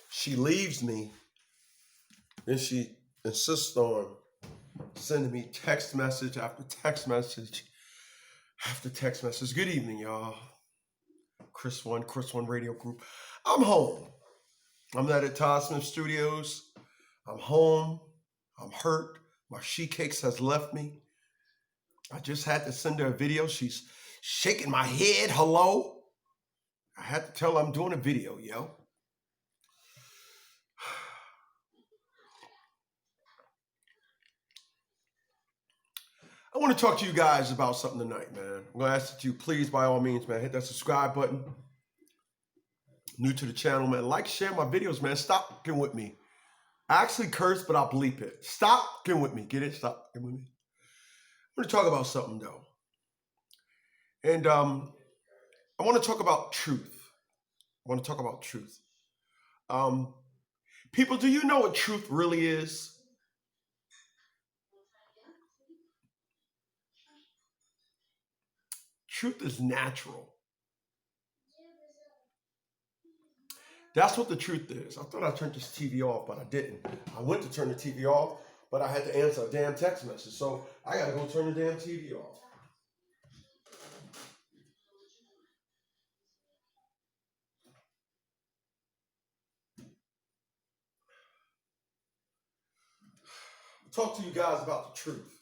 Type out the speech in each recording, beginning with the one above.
She leaves me, and she insists on sending me text message after text message after text message. Good evening, y'all. Chris One Radio Group. I'm home. I'm not at Todd Smith Studios. I'm home. I'm hurt. My she cakes has left me. I just had to send her a video. She's shaking my head. Hello. I had to tell her I'm doing a video, yo. I want to talk to you guys about something tonight, man. I'm going to ask that you please, by all means, man, hit that subscribe button. New to the channel, man. Like, share my videos, man. Stop fucking with me. I actually curse, but I'll bleep it. Stop fucking with me. Get it? Stop fucking with me. I'm going to talk about something, though. And I want to talk about truth. I want to talk about truth. People, do you know what truth really is? Truth is natural. That's what the truth is. I thought I turned this TV off, but I didn't. I went to turn the TV off, but I had to answer a damn text message. So I got to go turn the damn TV off. I'll talk to you guys about the truth.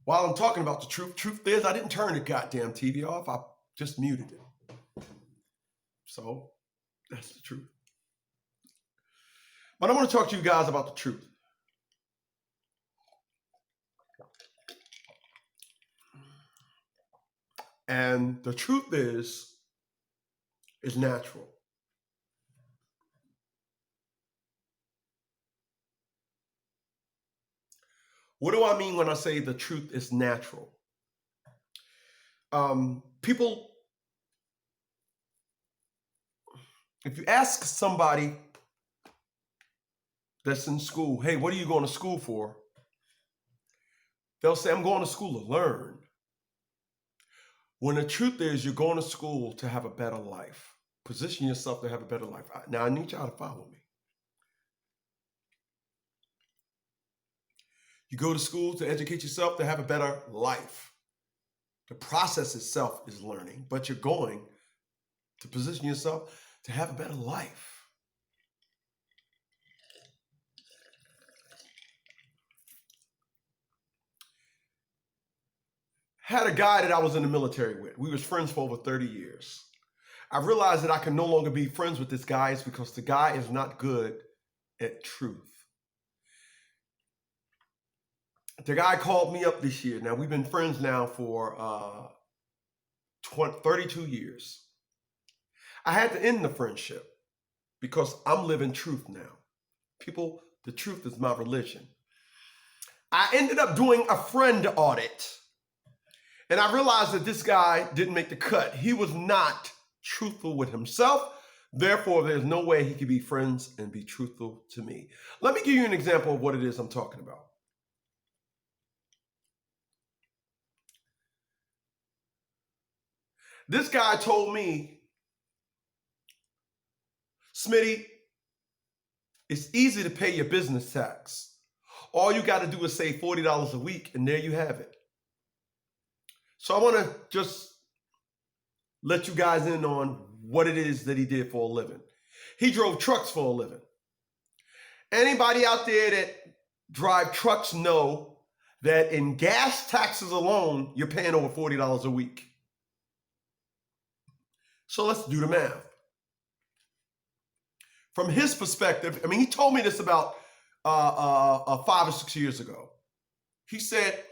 While I'm talking about the truth is I didn't turn the goddamn TV off. I just muted it. So that's the truth. But I want to talk to you guys about the truth. And the truth is natural. What do I mean when I say the truth is natural? People, if you ask somebody that's in school, hey, what are you going to school for? They'll say, I'm going to school to learn. When the truth is you're going to school to have a better life. Position yourself to have a better life. Now, I need y'all to follow me. You go to school to educate yourself to have a better life. The process itself is learning, but you're going to position yourself to have a better life. Had a guy that I was in the military with. We was friends for over 30 years. I realized that I can no longer be friends with this guy because the guy is not good at truth. The guy called me up this year. Now, we've been friends now for 32 years. I had to end the friendship because I'm living truth now. People, the truth is my religion. I ended up doing a friend audit, and I realized that this guy didn't make the cut. He was not truthful with himself. Therefore, there's no way he could be friends and be truthful to me. Let me give you an example of what it is I'm talking about. This guy told me, Smitty, it's easy to pay your business tax. All you got to do is save $40 a week, and there you have it. So I want to just let you guys in on what it is that he did for a living. He drove trucks for a living. Anybody out there that drive trucks know that in gas taxes alone, you're paying over $40 a week. So let's do the math. From his perspective, I mean, he told me this about 5 or 6 years ago. He said,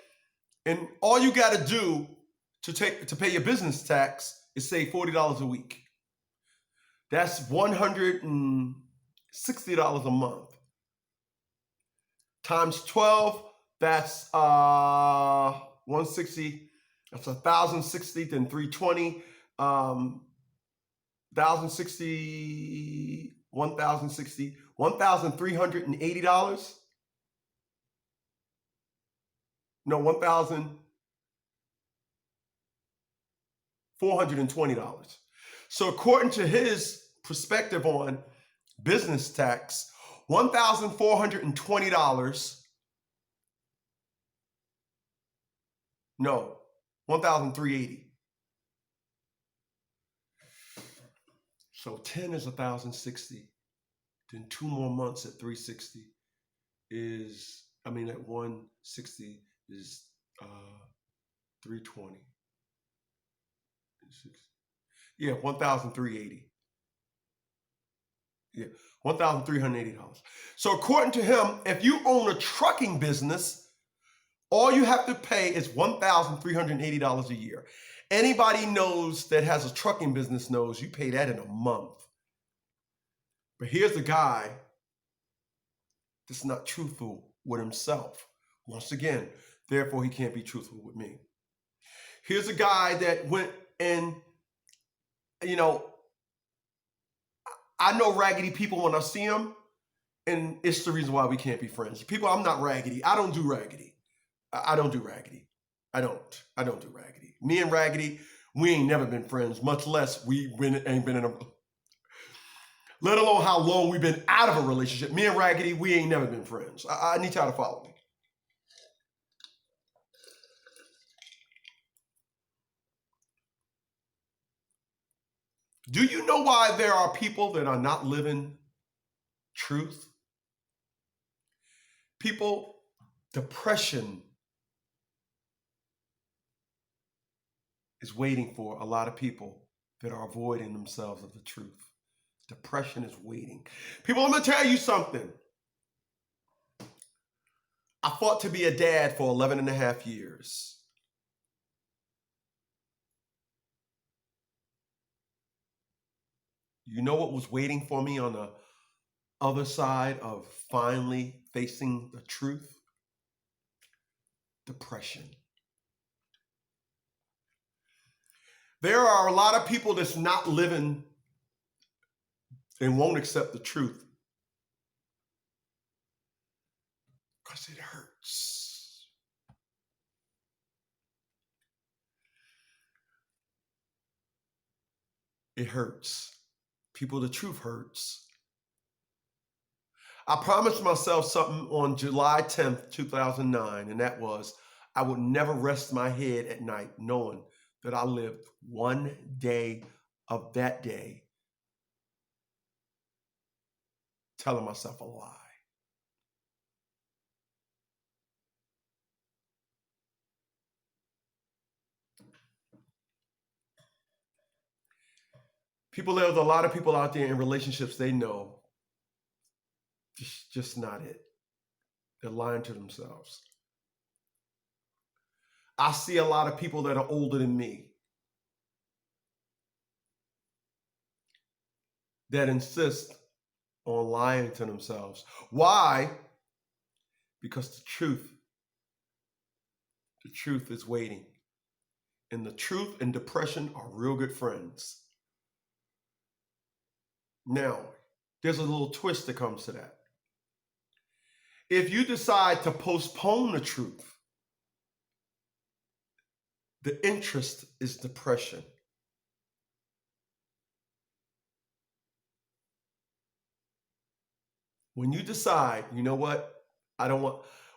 and all you got to do to pay your business tax is save $40 a week. That's $160 a month. Times 12, that's 160. That's 1,060, then 320. 1,060, 1,060, $1,380? No, $1,420. So according to his perspective on business tax, $1,420, no, $1,380. So 10 is 1,060. Then 2 more months at 360 is, at 160 is 320. Yeah, 1,380. Yeah, $1,380. So according to him, if you own a trucking business, all you have to pay is $1,380 a year. Anybody knows that has a trucking business knows you pay that in a month. But here's the guy that's not truthful with himself. Once again, therefore he can't be truthful with me. Here's a guy that went and, I know raggedy people when I see them, and it's the reason why we can't be friends. People, I'm not raggedy. I don't do raggedy. I don't do raggedy. I don't do raggedy. Me and raggedy, we ain't never been friends, much less ain't been in a, let alone how long we've been out of a relationship. Me and raggedy, we ain't never been friends. I need y'all to follow me. Do you know why there are people that are not living truth? People, depression is waiting for a lot of people that are avoiding themselves of the truth. Depression is waiting. People, I'm going to tell you something. I fought to be a dad for 11 and a half years. You know what was waiting for me on the other side of finally facing the truth? Depression. There are a lot of people that's not living and won't accept the truth because it hurts. It hurts. People, the truth hurts. I promised myself something on July 10th, 2009, and that was I would never rest my head at night knowing that I lived one day of that day telling myself a lie. People, there's a lot of people out there in relationships they know just not it. They're lying to themselves. I see a lot of people that are older than me that insist on lying to themselves. Why? Because the truth is waiting. And the truth and depression are real good friends. Now, there's a little twist that comes to that. If you decide to postpone the truth, the interest is depression. When you decide, you know what?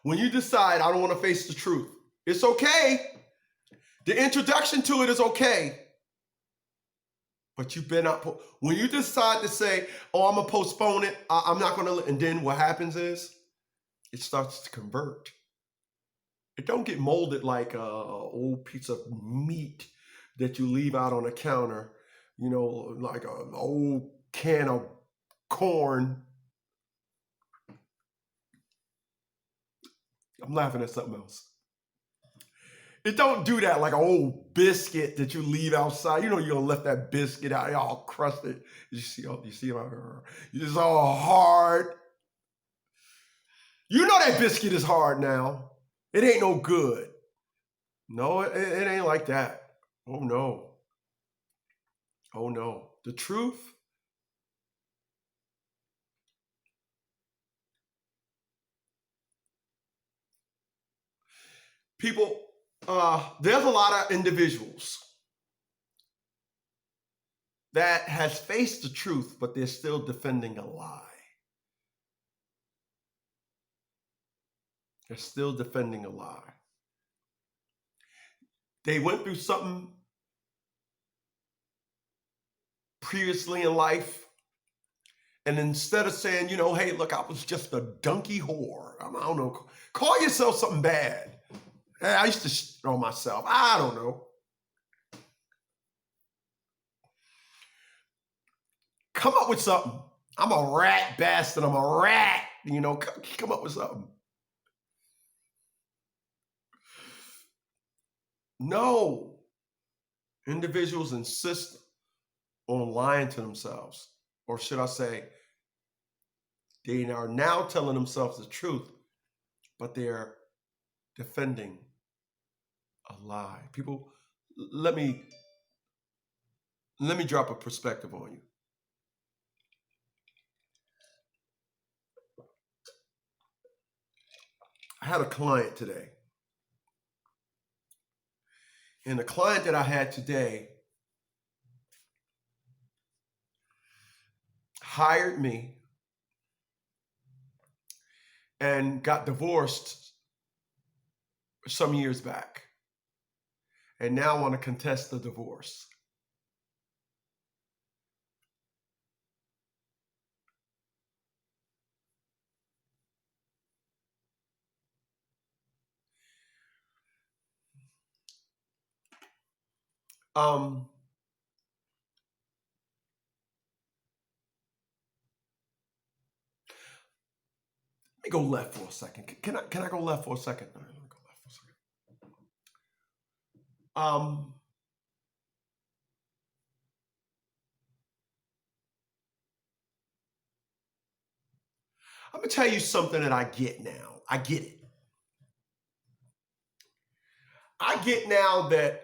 When you decide I don't want to face the truth, it's okay. The introduction to it is okay. But you've been out. When you decide to say, oh, I'm going to postpone it, I'm not going to, and then what happens is it starts to convert. It don't get molded like an old piece of meat that you leave out on a counter, like an old can of corn. I'm laughing at something else. It don't do that like an old biscuit that you leave outside. You left that biscuit out, all crusted. You see it's all hard. You know that biscuit is hard now. It ain't no good. No, it ain't like that. Oh no. Oh no. The truth People, there's a lot of individuals that has faced the truth, but they're still defending a lie. They're still defending a lie. They went through something previously in life, and instead of saying, you know, hey, look, I was just a donkey whore. I don't know. Call yourself something bad. Hey, I used to shit on myself. I don't know. Come up with something. I'm a rat bastard. I'm a rat. You know, come up with something. No. Individuals insist on lying to themselves. Or should I say, they are now telling themselves the truth, but they're defending a lie. People, let me drop a perspective on you. I had a client today. And the client that I had today hired me and got divorced some years back, and now want to contest the divorce. Let me go left for a second. Can I go left for a second? All right, let me go left for a second. I'm gonna tell you something that I get now. I get it. I get now that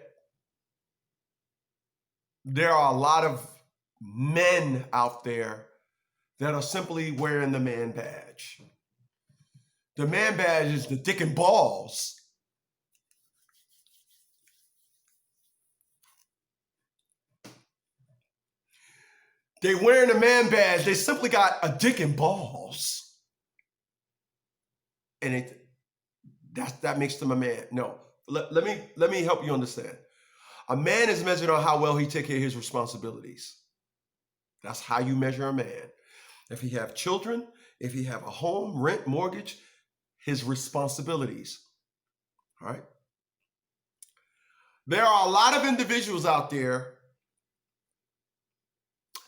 there are a lot of men out there that are simply wearing the man badge. The man badge is the dick and balls. They wearing a man badge. They simply got a dick and balls, and that makes them a man. No, let me help you understand. A man is measured on how well he take care of his responsibilities. That's how you measure a man. If he have children, if he have a home, rent, mortgage, his responsibilities. All right. There are a lot of individuals out there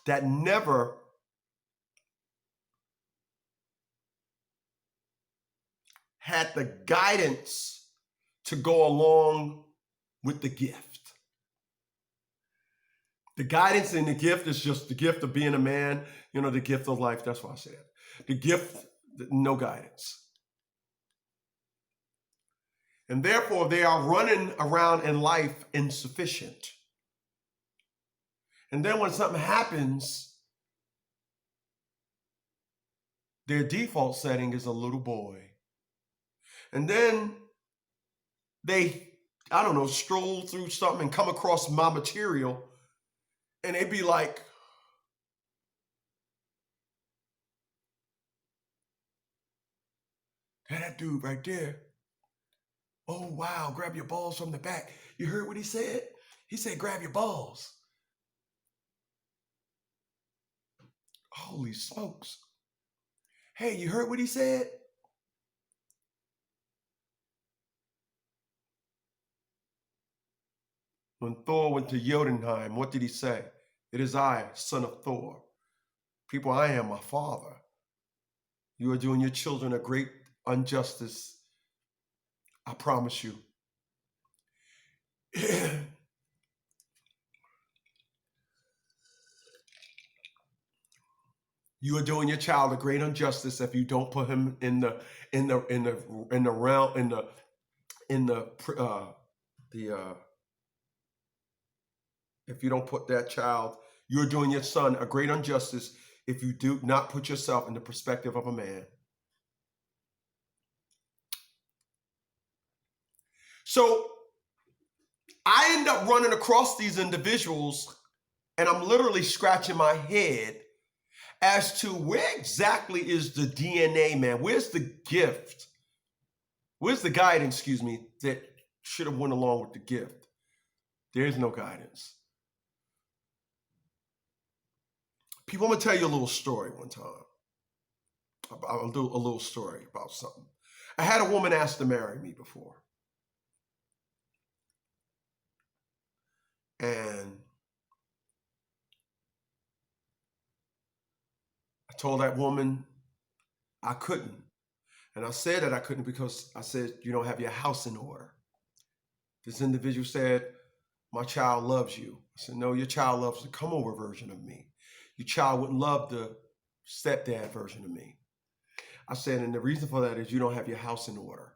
that never had the guidance to go along with the gift. The guidance and the gift is just the gift of being a man, you know, the gift of life. That's why I say that. The gift, no guidance. And therefore, they are running around in life insufficient. And then when something happens, their default setting is a little boy. And then they, I don't know, stroll through something and come across my material, and they'd be like, that dude right there. Oh, wow, grab your balls from the back. You heard what he said? He said, grab your balls. Holy smokes. Hey, you heard what he said? When Thor went to Jotunheim, what did he say? It is I, son of Thor. People, I am my father. You are doing your children a great injustice. I promise you. You are doing your child a great injustice if you don't put him in the realm if you don't put that child, you're doing your son a great injustice if you do not put yourself in the perspective of a man. So I end up running across these individuals, and I'm literally scratching my head as to where exactly is the DNA, man? Where's the gift? Where's the guidance, excuse me, that should have went along with the gift? There's no guidance. People, I'm gonna tell you a little story one time. I'll do a little story about something. I had a woman ask to marry me before. And I told that woman I couldn't. And I said that I couldn't because I said, you don't have your house in order. This individual said, my child loves you. I said, no, your child loves the come over version of me. Your child wouldn't love the stepdad version of me. I said, and the reason for that is you don't have your house in order.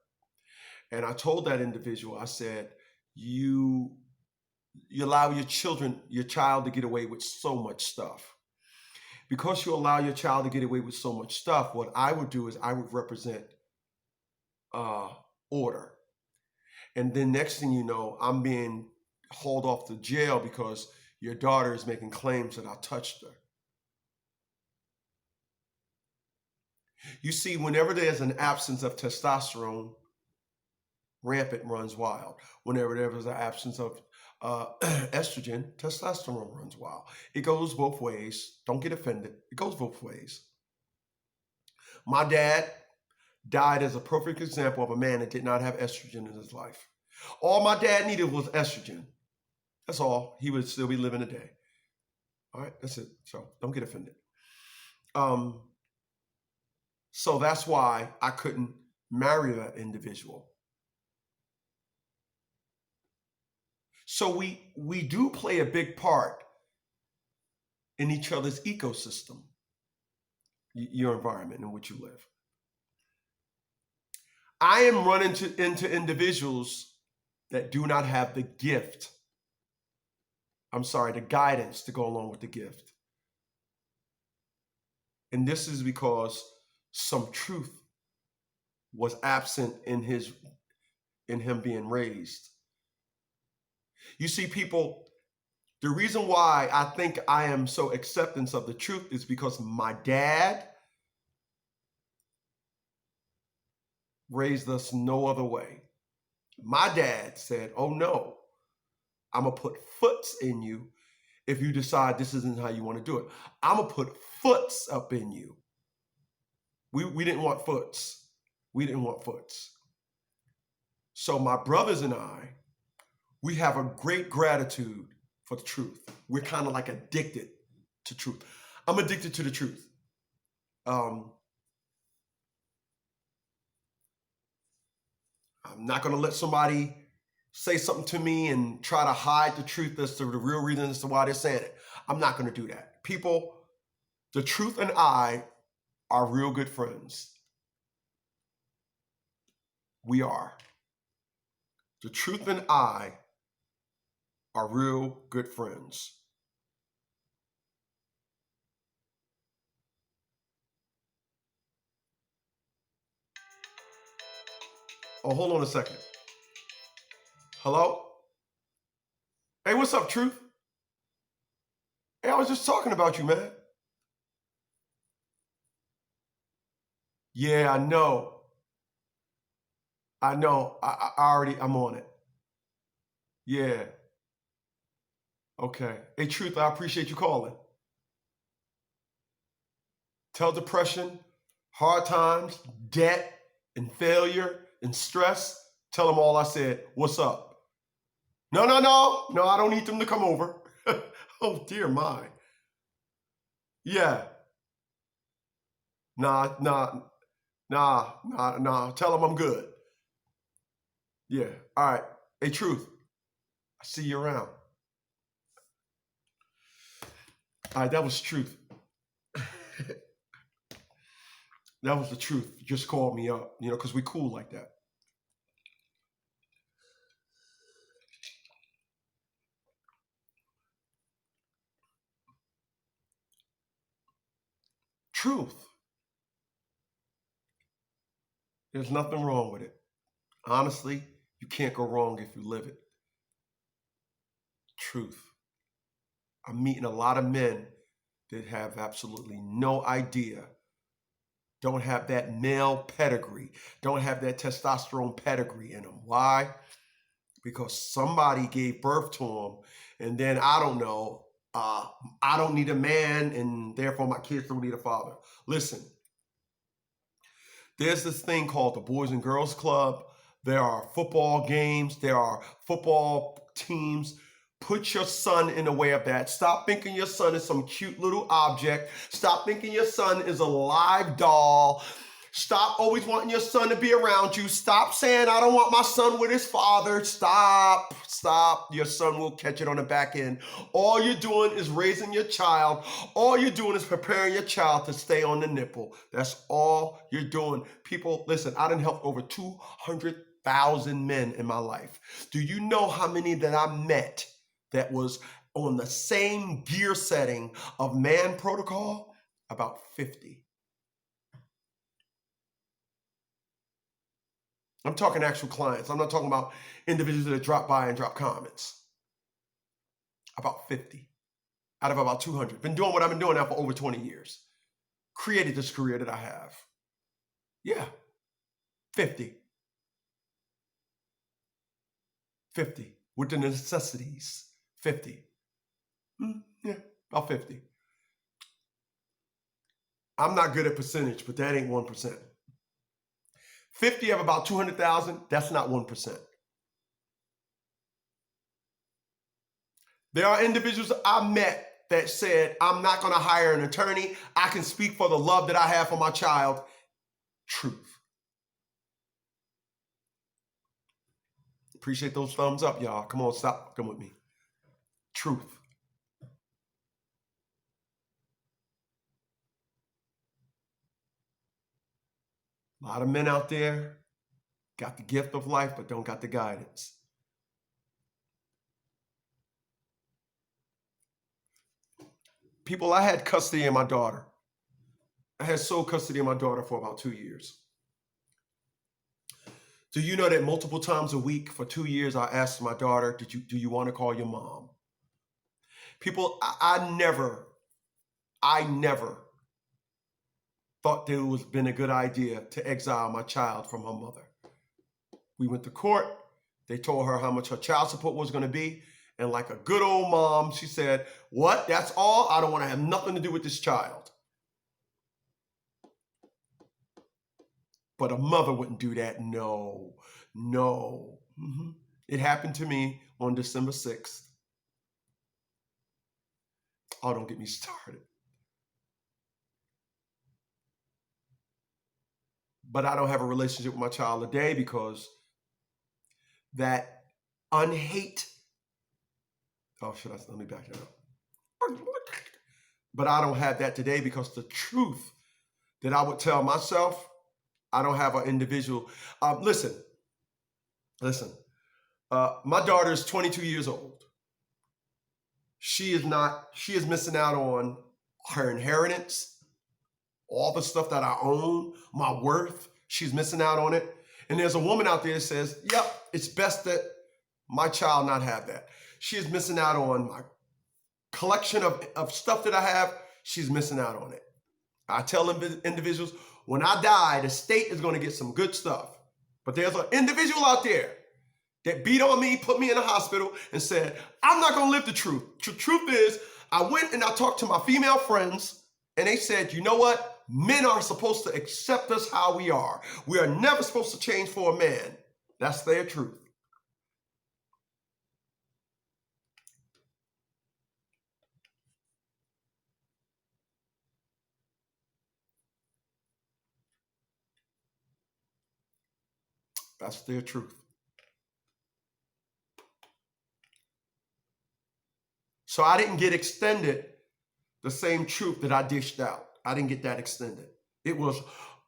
And I told that individual, I said, you allow your child to get away with so much stuff. Because you allow your child to get away with so much stuff, what I would do is I would represent order. And then next thing you know, I'm being hauled off to jail because your daughter is making claims that I touched her. You see, whenever there's an absence of testosterone, rampant runs wild. Whenever there's an absence of estrogen, testosterone runs wild. It goes both ways. Don't get offended. It goes both ways. My dad died as a perfect example of a man that did not have estrogen in his life. All my dad needed was estrogen. That's all. He would still be living today. All right, that's it. So don't get offended. So that's why I couldn't marry that individual. So we do play a big part in each other's ecosystem, your environment in which you live. I am running into individuals that do not have the gift. I'm sorry, the guidance to go along with the gift. And this is because some truth was absent in him being raised. You see, people, the reason why I think I am so acceptance of the truth is because my dad raised us no other way. My dad said, oh no, I'm gonna put foots in you if you decide this isn't how you want to do it. I'm gonna put foots up in you. We didn't want foots. We didn't want foots. So my brothers and I, we have a great gratitude for the truth. We're kind of like addicted to truth. I'm addicted to the truth. I'm not going to let somebody say something to me and try to hide the truth as to the real reason as to why they're saying it. I'm not going to do that. People, the truth and I are real good friends. We are. The truth and I are real good friends. Oh, hold on a second. Hello? Hey, what's up, Truth? Hey, I was just talking about you, man. Yeah, I know. I'm on it. Yeah. Okay. Hey, Truth, I appreciate you calling. Tell depression, hard times, debt, and failure, and stress. Tell them all I said. What's up? No, I don't need them to come over. Oh, dear my. Yeah. Nah. Tell them I'm good. Yeah. All right. Hey, Truth, I see you around. All right, that was Truth. That was the truth. Just called me up, because we cool like that. Truth. There's nothing wrong with it. Honestly, You can't go wrong if you live it. Truth. I'm meeting a lot of men that have absolutely no idea, don't have that male pedigree, don't have that testosterone pedigree in them. Why? Because somebody gave birth to them, and then I don't know, I don't need a man, and therefore my kids don't need a father. Listen, there's this thing called the Boys and Girls Club. There are football games. There are football teams. Put your son in the way of that. Stop thinking your son is some cute little object. Stop thinking your son is a live doll. Stop always wanting your son to be around you. Stop saying, I don't want my son with his father. Stop. Your son will catch it on the back end. All you're doing is raising your child. All you're doing is preparing your child to stay on the nipple. That's all you're doing. People, listen, I done helped over 200,000 men in my life. Do you know how many that I met that was on the same gear setting of man protocol? About 50. I'm talking actual clients. I'm not talking about individuals that drop by and drop comments. About 50 out of about 200. Been doing what I've been doing now for over 20 years. Created this career that I have. Yeah, 50. 50 with the necessities. 50. Yeah, about 50. I'm not good at percentage, but that ain't 1%. 50 of about 200,000, that's not 1%. There are individuals I met that said, I'm not going to hire an attorney. I can speak for the love that I have for my child. Truth. Appreciate those thumbs up, y'all. Come on, stop. Come with me. Truth. A lot of men out there got the gift of life, but don't got the guidance. People, I had custody of my daughter. I had sole custody of my daughter for about 2 years. Do you know that multiple times a week for 2 years, I asked my daughter, do you want to call your mom? People, I never thought that it was been a good idea to exile my child from her mother. We went to court. They told her how much her child support was going to be. And like a good old mom, she said, what? That's all? I don't want to have nothing to do with this child. But a mother wouldn't do that. No. It happened to me on December 6th. Oh, don't get me started. But I don't have a relationship with my child today because that unhate. Oh, let me back that up. But I don't have that today because the truth that I would tell myself, I don't have an individual. Listen. My daughter is 22 years old. She is missing out on her inheritance, all the stuff that I own, my worth. She's missing out on it. And there's a woman out there that says, yep, it's best that my child not have that. She is missing out on my collection of stuff that I have. She's missing out on it. I tell individuals, when I die, the state is going to get some good stuff. But there's an individual out there that beat on me, put me in a hospital, and said, I'm not going to live the truth. The truth is, I went and I talked to my female friends, and they said, you know what? Men are supposed to accept us how we are. We are never supposed to change for a man. That's their truth. That's their truth. So I didn't get extended the same truth that I dished out. I didn't get that extended. It was,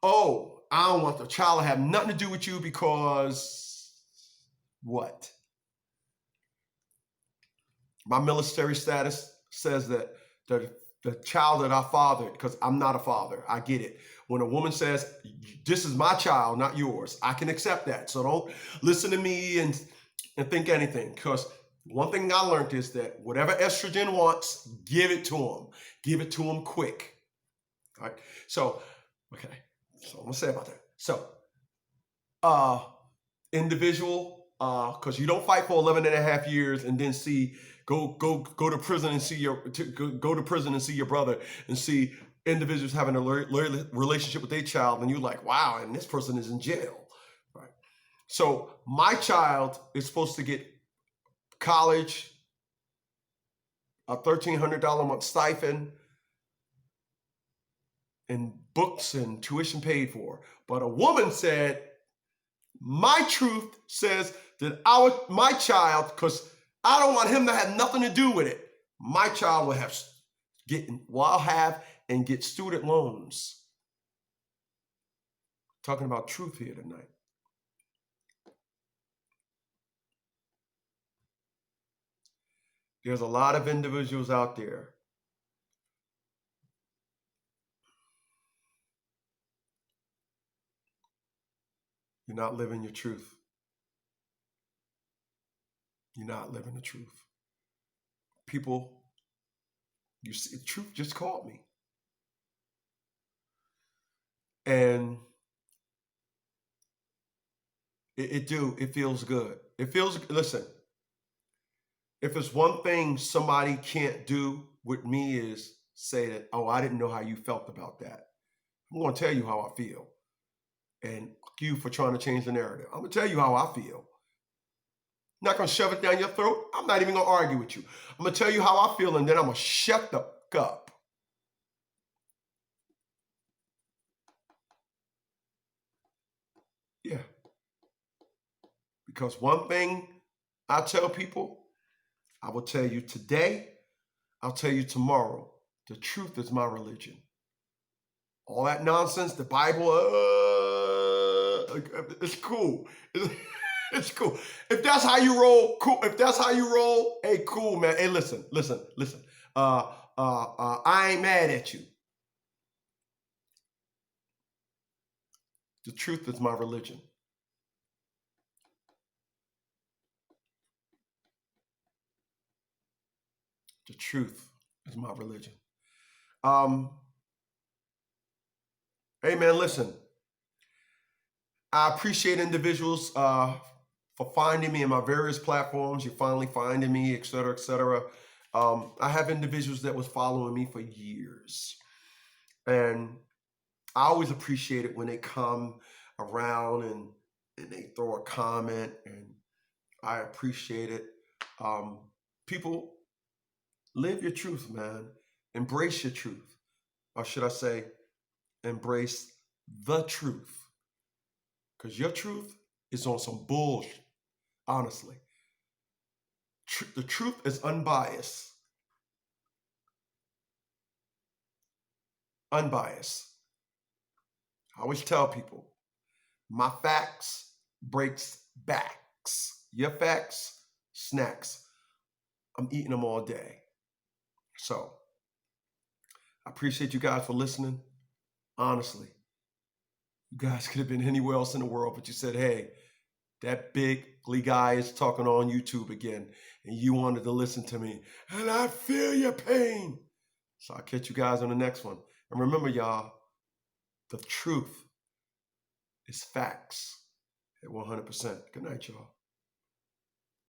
oh, I don't want the child to have nothing to do with you because what? My military status says that the the child that I fathered, because I'm not a father. I get it. When a woman says, this is my child, not yours, I can accept that. So don't listen to me and think anything, because one thing I learned is that whatever estrogen wants, give it to them. Give it to them quick. All right. So, okay. So I'm going to say about that. So, individual, because you don't fight for 11 and a half years and then go to prison and see go to prison and see your brother and see individuals having a relationship with their child, and you're like, wow, and this person is in jail, right? So my child is supposed to get college, a $1,300 a month stipend, and books and tuition paid for. But a woman said, my truth says that my child, because I don't want him to have nothing to do with it, my child will have and get student loans. Talking about truth here tonight. There's a lot of individuals out there you're not living your truth. You're not living the truth. People, you see, the truth just called me. And it feels good. Listen, if it's one thing somebody can't do with me is say that, oh, I didn't know how you felt about that. I'm going to tell you how I feel. And you for trying to change the narrative. I'm going to tell you how I feel. I'm not going to shove it down your throat. I'm not even going to argue with you. I'm going to tell you how I feel, and then I'm going to shut the fuck up. Yeah. Because one thing I tell people, I will tell you today, I'll tell you tomorrow. The truth is my religion. All that nonsense, the Bible, it's cool. It's cool. If that's how you roll, cool. If that's how you roll, hey, cool, man. Hey, listen. I ain't mad at you. The truth is my religion. The truth is my religion. Hey, man, listen. I appreciate individuals for finding me in my various platforms. You're finally finding me, et cetera, et cetera. I have individuals that was following me for years. And I always appreciate it when they come around and they throw a comment, and I appreciate it. People, live your truth, man. Embrace your truth. Or should I say, embrace the truth. Because your truth is on some bullshit, honestly. The truth is unbiased. Unbiased. I always tell people, my facts breaks backs. Your facts, snacks. I'm eating them all day. So, I appreciate you guys for listening. Honestly, you guys could have been anywhere else in the world, but you said, hey, that bigly guy is talking on YouTube again, and you wanted to listen to me, and I feel your pain. So I'll catch you guys on the next one. And remember, y'all, the truth is facts at 100%. Good night, y'all.